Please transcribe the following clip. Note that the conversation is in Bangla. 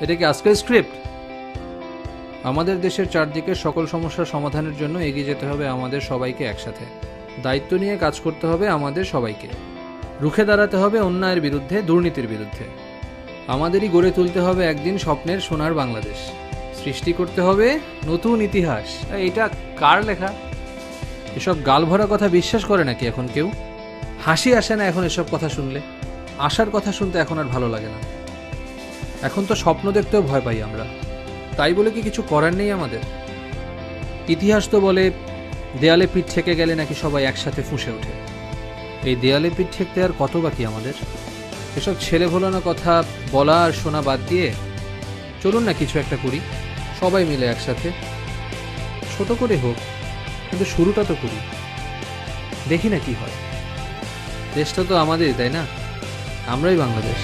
এটা কি আজকের স্ক্রিপ্ট? আমাদের দেশের চারদিকে সকল সমস্যার সমাধানের জন্য এগিয়ে যেতে হবে আমাদের সবাইকে একসাথে। দায়িত্ব নিয়ে কাজ করতে হবে আমাদের সবাইকে। রুখে দাঁড়াতে হবে অন্যায়ের বিরুদ্ধে, দুর্নীতির বিরুদ্ধে। আমাদেরই গড়ে তুলতে হবে একদিন স্বপ্নের সোনার বাংলাদেশ। সৃষ্টি করতে হবে নতুন ইতিহাস। এটা কার লেখা? এসব গালভরা কথা বিশ্বাস করে নাকি এখন কেউ? হাসি আসে না এখন এসব কথা শুনলে? আশার কথা শুনতে এখন আর ভালো লাগে না। এখন তো স্বপ্ন দেখতেও ভয় পাই আমরা। তাই বলে কি কিছু করার নেই আমাদের? ইতিহাস তো বলে দেয়ালে পিঠ ঠেকে গেলে নাকি সবাই একসাথে ফুঁসে ওঠে। এই দেয়ালে পিঠ ঠেকতে আর কত বাকি আমাদের? এসব ছেলে ভোলানো কথা বলা আর শোনা বাদ দিয়ে চলুন না কিছু একটা করি, সবাই মিলে একসাথে। ছোট করে হোক, কিন্তু শুরুটা তো করি, দেখি না কি হয়। দেশটা তো আমাদেরই, তাই না? আমরাই বাংলাদেশ।